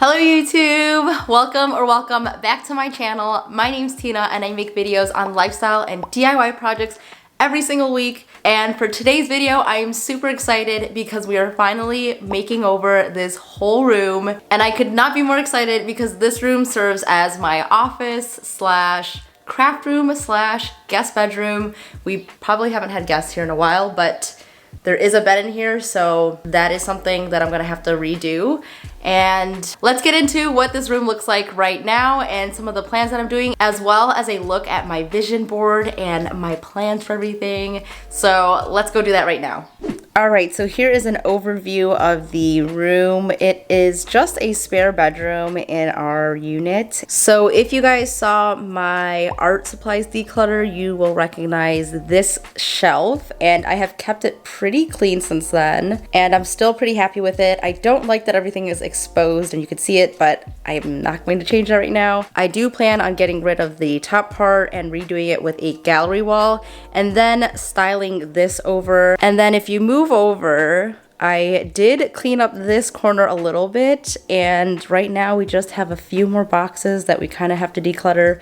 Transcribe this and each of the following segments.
Hello YouTube! Welcome back to my channel. My name's Tina and I make videos on lifestyle and DIY projects every single week. And for today's video, I am super excited because we are finally making over this whole room. And I could not be more excited because this room serves as my office slash craft room slash guest bedroom. We probably haven't had guests here in a while, but there is a bed in here, so that is something that I'm gonna have to redo. And let's get into what this room looks like right now and some of the plans that I'm doing, as well as a look at my vision board and my plans for everything. So let's go do that right now. All right, so here is an overview of the room. It is just a spare bedroom in our unit. So if you guys saw my art supplies declutter, you will recognize this shelf, and I have kept it pretty clean since then, and I'm still pretty happy with it. I don't like that everything is exposed and you can see it, but I'm not going to change that right now. I do plan on getting rid of the top part and redoing it with a gallery wall, and then styling this over. And then if you move over, I did clean up this corner a little bit, and right now we just have a few more boxes that we kind of have to declutter.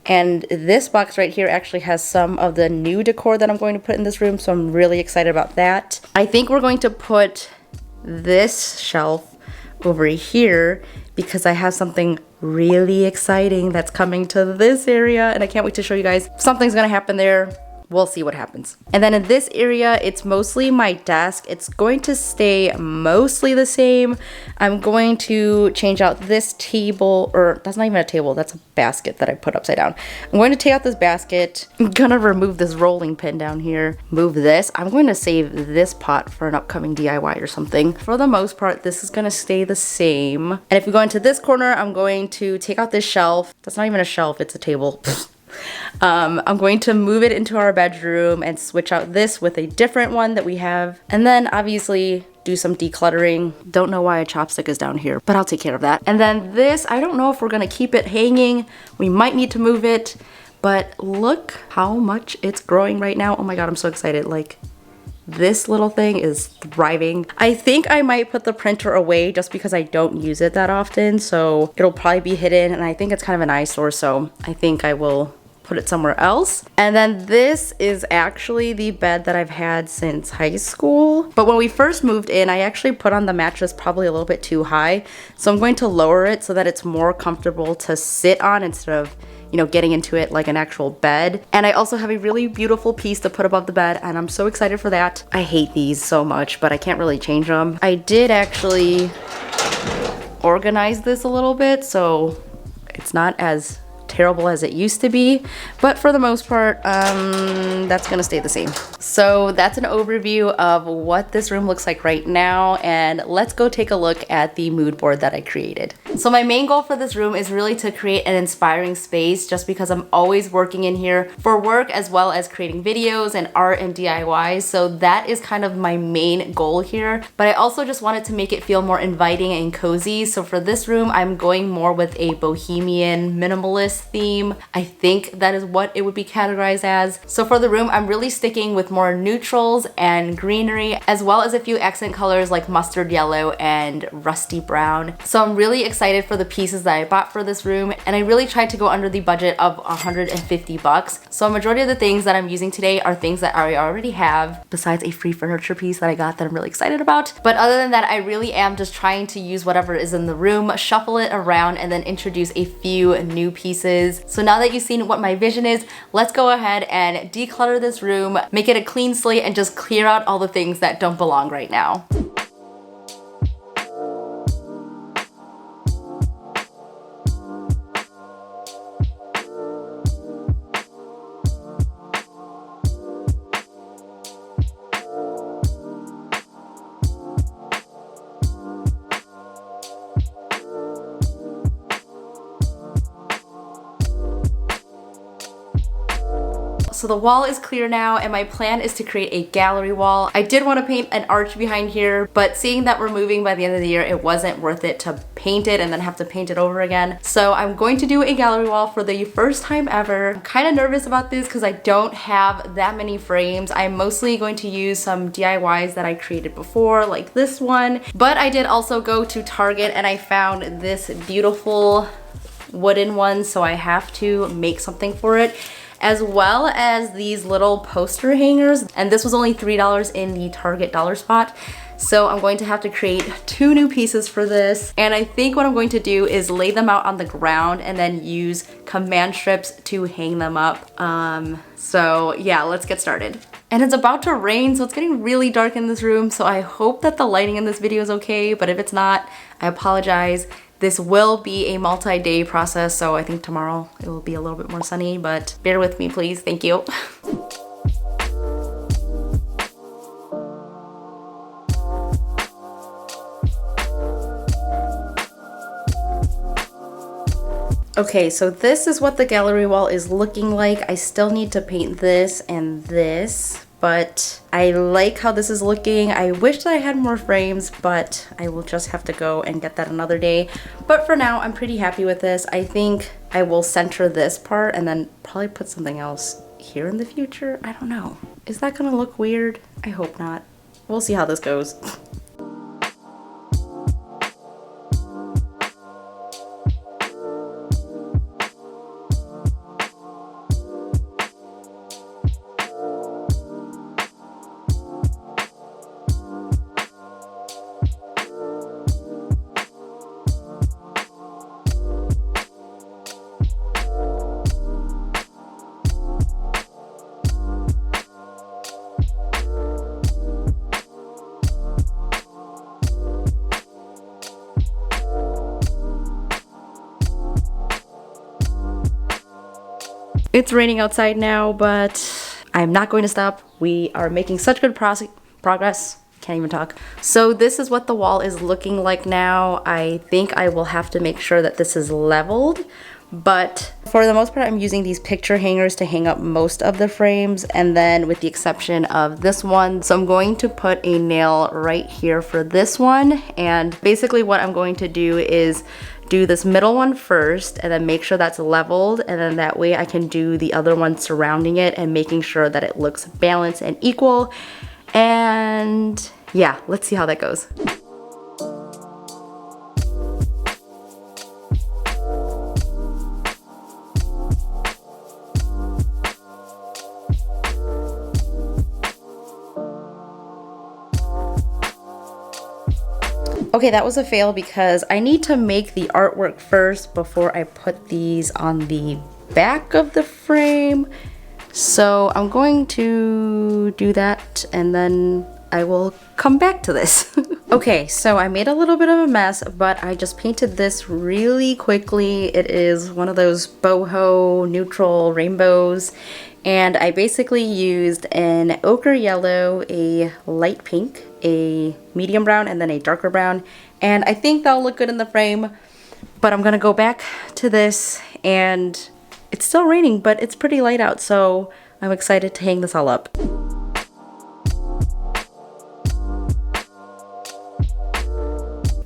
And this box right here actually has some of the new decor that I'm going to put in this room, so I'm really excited about that. I think we're going to put this shelf over here because I have something really exciting that's coming to this area, and I can't wait to show you guys. Something's gonna happen there. We'll see what happens. And then in this area, it's mostly my desk. It's going to stay mostly the same. I'm going to change out this table, or that's not even a table, that's a basket that I put upside down. I'm going to take out this basket. I'm gonna remove this rolling pin down here, move this. I'm going to save this pot for an upcoming DIY or something. For the most part, this is gonna stay the same. And if we go into this corner, I'm going to take out this shelf. That's not even a shelf, it's a table. I'm going to move it into our bedroom and switch out this with a different one that we have. And then obviously do some decluttering. Don't know why a chopstick is down here, but I'll take care of that. And then this, I don't know if we're gonna keep it hanging. We might need to move it, but look how much it's growing right now. Oh my God, I'm so excited. Like, this little thing is thriving. I think I might put the printer away just because I don't use it that often, so it'll probably be hidden, and I think it's kind of an eyesore, so I think I will put it somewhere else. And then this is actually the bed that I've had since high school. But when we first moved in, I actually put on the mattress probably a little bit too high. So I'm going to lower it so that it's more comfortable to sit on instead of, you know, getting into it like an actual bed. And I also have a really beautiful piece to put above the bed, and I'm so excited for that. I hate these so much, but I can't really change them. I did actually organize this a little bit, so it's not as terrible as it used to be, but for the most part, that's gonna stay the same. So that's an overview of what this room looks like right now, and let's go take a look at the mood board that I created. So my main goal for this room is really to create an inspiring space, just because I'm always working in here for work as well as creating videos and art and DIYs, so that is kind of my main goal here. But I also just wanted to make it feel more inviting and cozy, so for this room I'm going more with a Bohemian Minimalist theme. I think that is what it would be categorized as. So for the room, I'm really sticking with more neutrals and greenery, as well as a few accent colors like mustard yellow and rusty brown. So I'm really excited for the pieces that I bought for this room, and I really tried to go under the budget of 150 bucks. So a majority of the things that I'm using today are things that I already have, besides a free furniture piece that I got that I'm really excited about. But other than that, I really am just trying to use whatever is in the room, shuffle it around, and then introduce a few new pieces. So now that you've seen what my vision is, let's go ahead and declutter this room, make it a clean slate, and just clear out all the things that don't belong right now. So the wall is clear now and my plan is to create a gallery wall. I did want to paint an arch behind here, but seeing that we're moving by the end of the year, it wasn't worth it to paint it and then have to paint it over again. So I'm going to do a gallery wall for the first time ever. I'm kind of nervous about this because I don't have that many frames. I'm mostly going to use some DIYs that I created before, like this one. But I did also go to Target and I found this beautiful wooden one, so I have to make something for it, as well as these little poster hangers, and this was only $3 in the Target dollar spot. So I'm going to have to create 2 new pieces for this, and I think what I'm going to do is lay them out on the ground and then use command strips to hang them up. So yeah, let's get started. And it's about to rain, so it's getting really dark in this room, so I hope that the lighting in this video is okay, but if it's not, I apologize. This will be a multi-day process, so I think tomorrow it will be a little bit more sunny, but bear with me, please. Thank you. Okay, so this is what the gallery wall is looking like. I still need to paint this and this, but I like how this is looking. I wish that I had more frames, but I will just have to go and get that another day. But for now, I'm pretty happy with this. I think I will center this part and then probably put something else here in the future. I don't know. Is that gonna look weird? I hope not. We'll see how this goes. It's raining outside now, but I'm not going to stop. We are making such good progress. Can't even talk. So this is what the wall is looking like now. I think I will have to make sure that this is leveled, but for the most part, I'm using these picture hangers to hang up most of the frames, and then with the exception of this one. So I'm going to put a nail right here for this one, and basically what I'm going to do is do this middle one first and then make sure that's leveled, and then that way I can do the other one surrounding it and making sure that it looks balanced and equal. And yeah, let's see how that goes. Okay, that was a fail because I need to make the artwork first before I put these on the back of the frame. So I'm going to do that and then I will come back to this. Okay, so I made a little bit of a mess, but I just painted this really quickly. It is one of those boho neutral rainbows. And I basically used an ochre yellow, a light pink, a medium brown, and then a darker brown. And I think that'll look good in the frame, but I'm gonna go back to this, and it's still raining, but it's pretty light out, so I'm excited to hang this all up.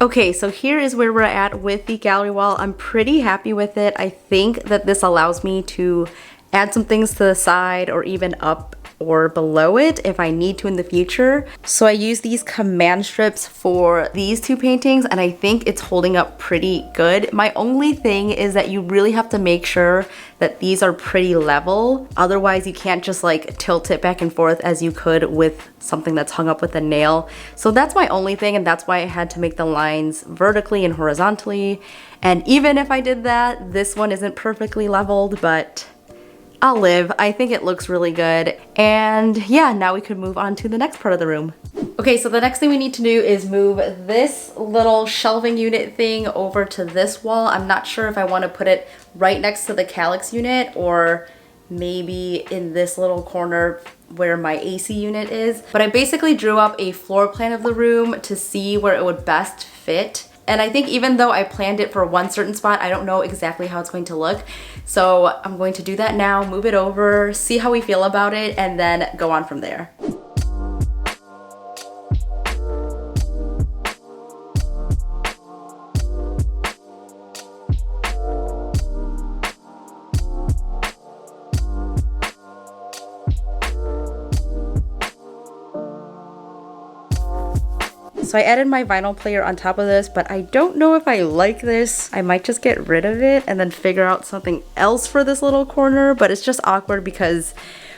Okay, so here is where we're at with the gallery wall. I'm pretty happy with it. I think that this allows me to add some things to the side or even up or below it if I need to in the future. So I use these command strips for these 2 paintings and I think it's holding up pretty good. My only thing is that you really have to make sure that these are pretty level. Otherwise you can't just like tilt it back and forth as you could with something that's hung up with a nail. So that's my only thing, and that's why I had to make the lines vertically and horizontally. And even if I did that, this one isn't perfectly leveled, but I'll live. I think it looks really good. And yeah, now we could move on to the next part of the room. Okay, so the next thing we need to do is move this little shelving unit thing over to this wall. I'm not sure if I want to put it right next to the calyx unit or maybe in this little corner where my AC unit is. But I basically drew up a floor plan of the room to see where it would best fit. And I think even though I planned it for one certain spot, I don't know exactly how it's going to look. So I'm going to do that now, move it over, see how we feel about it, and then go on from there. So I added my vinyl player on top of this, but I don't know if I like this. I might just get rid of it and then figure out something else for this little corner, but it's just awkward because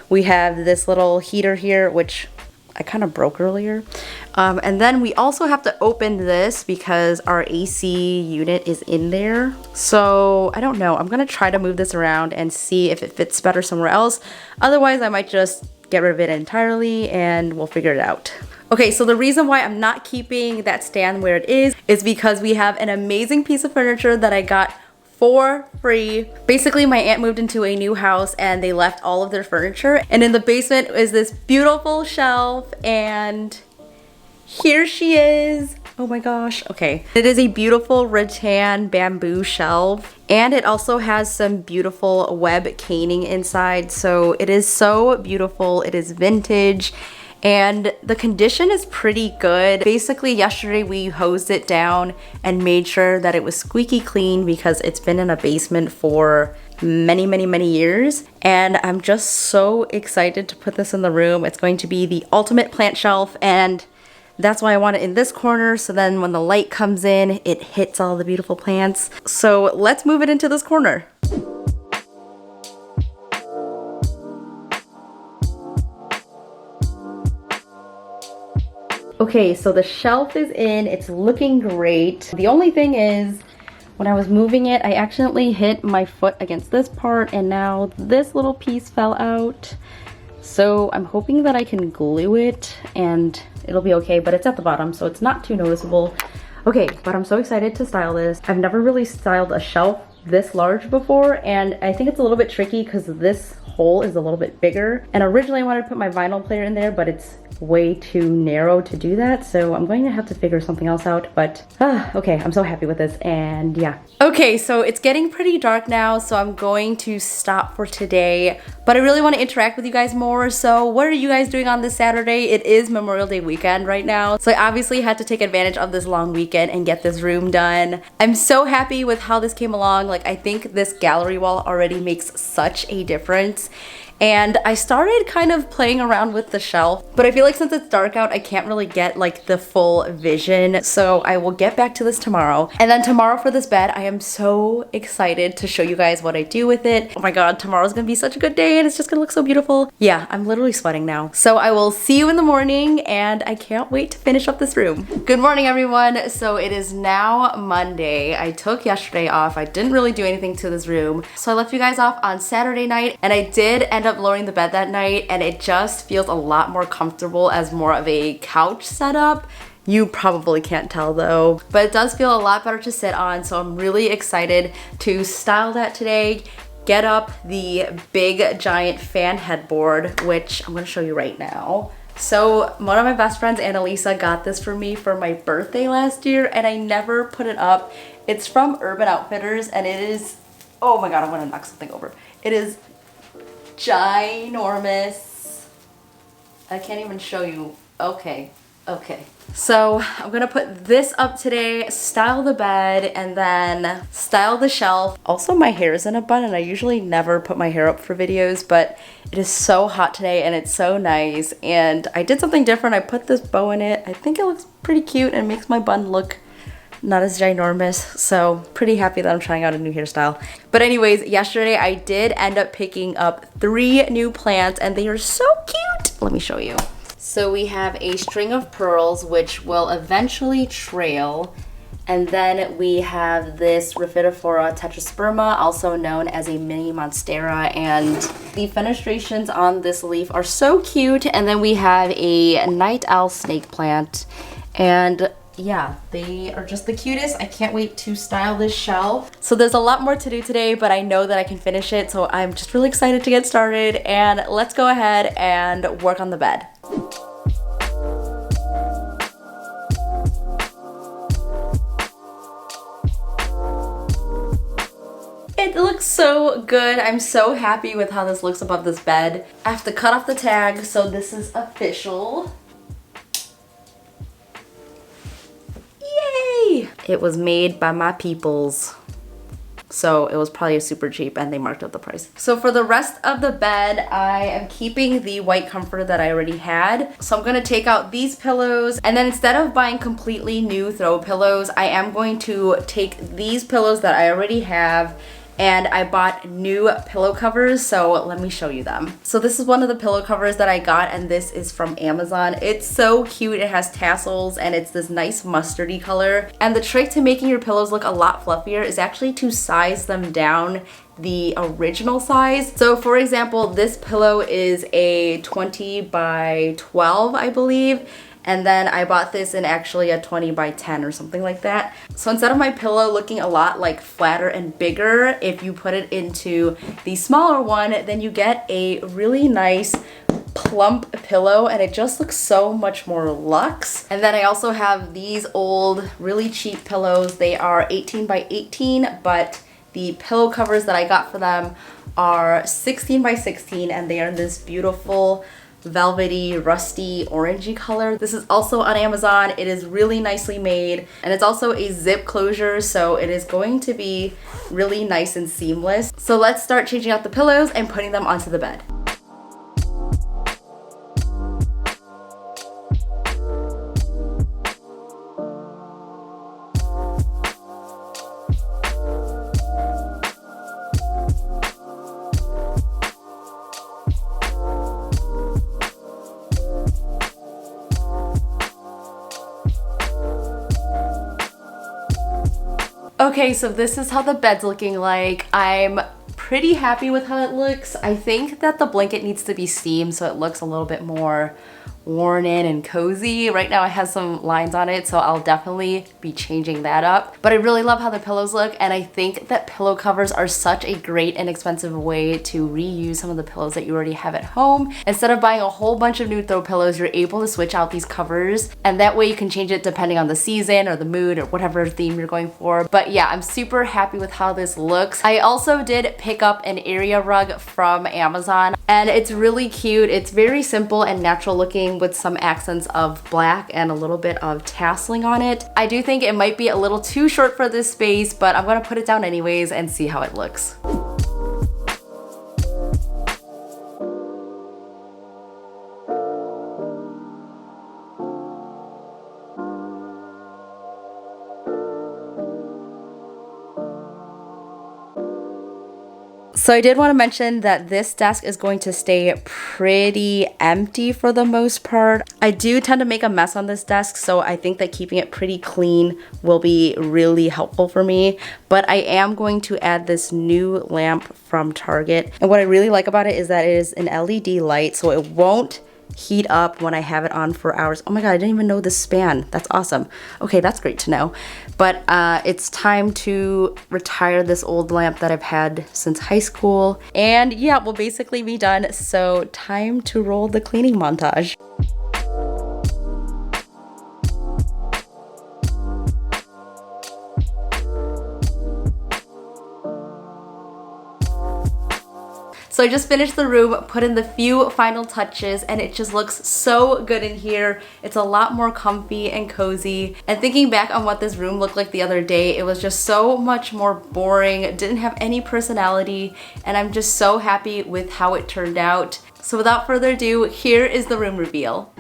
we have this little heater here, which I kind of broke earlier. And then we also have to open this because our AC unit is in there. So I don't know, I'm gonna try to move this around and see if it fits better somewhere else. Otherwise, I might just get rid of it entirely and we'll figure it out. Okay, so the reason why I'm not keeping that stand where it is because we have an amazing piece of furniture that I got for free. Basically, my aunt moved into a new house and they left all of their furniture. And in the basement is this beautiful shelf, and here she is. Oh my gosh, okay. It is a beautiful rattan bamboo shelf, and it also has some beautiful web caning inside. So it is so beautiful. It is vintage. And the condition is pretty good. Basically, yesterday we hosed it down and made sure that it was squeaky clean because it's been in a basement for many years. And I'm just so excited to put this in the room. It's going to be the ultimate plant shelf, and that's why I want it in this corner, so then when the light comes in, it hits all the beautiful plants. So let's move it into this corner. Okay, so the shelf is in, it's looking great. The only thing is, when I was moving it, I accidentally hit my foot against this part, and now this little piece fell out. So I'm hoping that I can glue it and it'll be okay, but it's at the bottom, so it's not too noticeable. Okay, but I'm so excited to style this. I've never really styled a shelf this large before, and I think it's a little bit tricky because this hole is a little bit bigger. And originally I wanted to put my vinyl player in there, but it's way too narrow to do that, so I'm going to have to figure something else out. But okay, I'm so happy with this, and yeah. Okay, so it's getting pretty dark now, so I'm going to stop for today, but I really want to interact with you guys more. So what are you guys doing on this Saturday? It is Memorial Day weekend right now, so I obviously had to take advantage of this long weekend and get this room done. I'm so happy with how this came along. Like, I think this gallery wall already makes such a difference. And I started kind of playing around with the shelf, but I feel like since it's dark out, I can't really get like the full vision. So I will get back to this tomorrow. And then tomorrow for this bed, I am so excited to show you guys what I do with it. Oh my God, tomorrow's gonna be such a good day and it's just gonna look so beautiful. Yeah, I'm literally sweating now. So I will see you in the morning, and I can't wait to finish up this room. Good morning, everyone. So it is now Monday. I took yesterday off. I didn't really do anything to this room. So I left you guys off on Saturday night, and I did end up lowering the bed that night, and it just feels a lot more comfortable as more of a couch setup. You probably can't tell though, but it does feel a lot better to sit on, so I'm really excited to style that today. Get up the big giant fan headboard, which I'm gonna show you right now. So one of my best friends, Annalisa, got this for me for my birthday last year, and I never put it up. It's from Urban Outfitters, and it is, oh my God, I'm gonna knock something over. It is ginormous. I can't even show you. Okay. So I'm gonna put this up today, style the bed, and then style the shelf. Also, my hair is in a bun, and I usually never put my hair up for videos, but it is so hot today and it's so nice. And I did something different. I put this bow in it. I think it looks pretty cute and makes my bun look not as ginormous, so pretty happy that I'm trying out a new hairstyle. But anyways, yesterday I did end up picking up 3 new plants, and they are so cute. Let me show you. So we have a string of pearls, which will eventually trail, and then we have this Rhaphidophora tetrasperma, also known as a mini monstera, and the fenestrations on this leaf are so cute. And then we have a night owl snake plant, and yeah, they are just the cutest. I can't wait to style this shelf. So there's a lot more to do today, but I know that I can finish it, so I'm just really excited to get started, and let's go ahead and work on the bed. It looks so good. I'm so happy with how this looks above this bed. I have to cut off the tag, so this is official. Yay! It was made by my peoples. So it was probably super cheap and they marked up the price. So for the rest of the bed, I am keeping the white comforter that I already had. So I'm gonna take out these pillows, and then instead of buying completely new throw pillows, I am going to take these pillows that I already have, and I bought new pillow covers, so let me show you them. So this is one of the pillow covers that I got, and this is from Amazon. It's so cute. It has tassels and it's this nice mustardy color. And the trick to making your pillows look a lot fluffier is actually to size them down the original size. So for example, this pillow is a 20 by 12, I believe. And then I bought this in actually a 20 by 10 or something like that. So instead of my pillow looking a lot like flatter and bigger, if you put it into the smaller one, then you get a really nice plump pillow, and it just looks so much more luxe. And then I also have these old, really cheap pillows. They are 18 by 18, but the pillow covers that I got for them are 16 by 16, and they are in this beautiful velvety, rusty, orangey color. This is also on Amazon. It is really nicely made, and it's also a zip closure, so it is going to be really nice and seamless. So let's start changing out the pillows and putting them onto the bed. Okay, so this is how the bed's looking like. I'm pretty happy with how it looks. I think that the blanket needs to be steamed so it looks a little bit more worn in and cozy. Right now it has some lines on it, so I'll definitely be changing that up. But I really love how the pillows look, and I think that pillow covers are such a great and expensive way to reuse some of the pillows that you already have at home. Instead of buying a whole bunch of new throw pillows, you're able to switch out these covers, and that way you can change it depending on the season or the mood or whatever theme you're going for. But yeah, I'm super happy with how this looks. I also did pick up an area rug from Amazon, and it's really cute. It's very simple and natural looking with some accents of black and a little bit of tasseling on it. I do think it might be a little too short for this space, but I'm gonna put it down anyways and see how it looks. So I did want to mention that this desk is going to stay pretty empty for the most part. I do tend to make a mess on this desk, so I think that keeping it pretty clean will be really helpful for me. But I am going to add this new lamp from Target. And what I really like about it is that it is an LED light, so it won't heat up when I have it on for hours. Oh my god, I didn't even know this span. That's awesome. Okay, that's great to know. But it's time to retire this old lamp that I've had since high school. And yeah, we'll basically be done. So time to roll the cleaning montage. So I just finished the room, put in the few final touches, and it just looks so good in here. It's a lot more comfy and cozy. And thinking back on what this room looked like the other day, it was just so much more boring, it didn't have any personality, and I'm just so happy with how it turned out. So without further ado, here is the room reveal.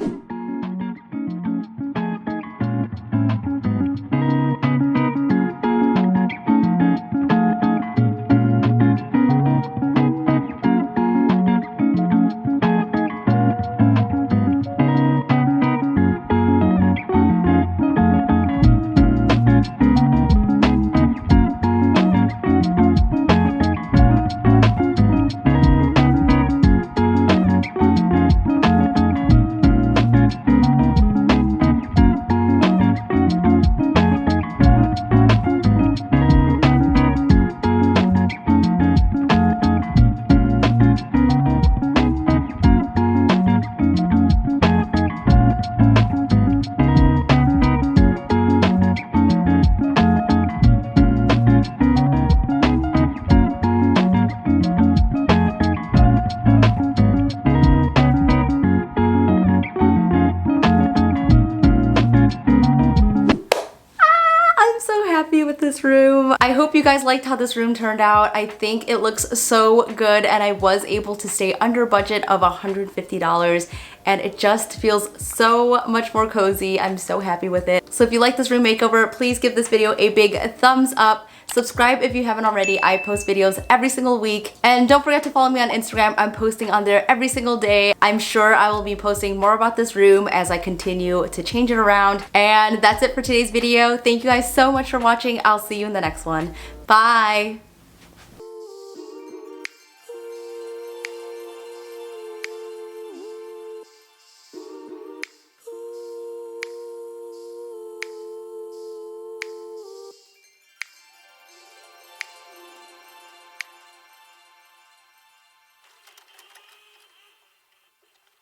I hope you guys liked how this room turned out. I think it looks so good and I was able to stay under budget of $150 and it just feels so much more cozy. I'm so happy with it. So if you like this room makeover, please give this video a big thumbs up. Subscribe if you haven't already. I post videos every single week. And don't forget to follow me on Instagram. I'm posting on there every single day. I'm sure I will be posting more about this room as I continue to change it around. And that's it for today's video. Thank you guys so much for watching. I'll see you in the next one. Bye!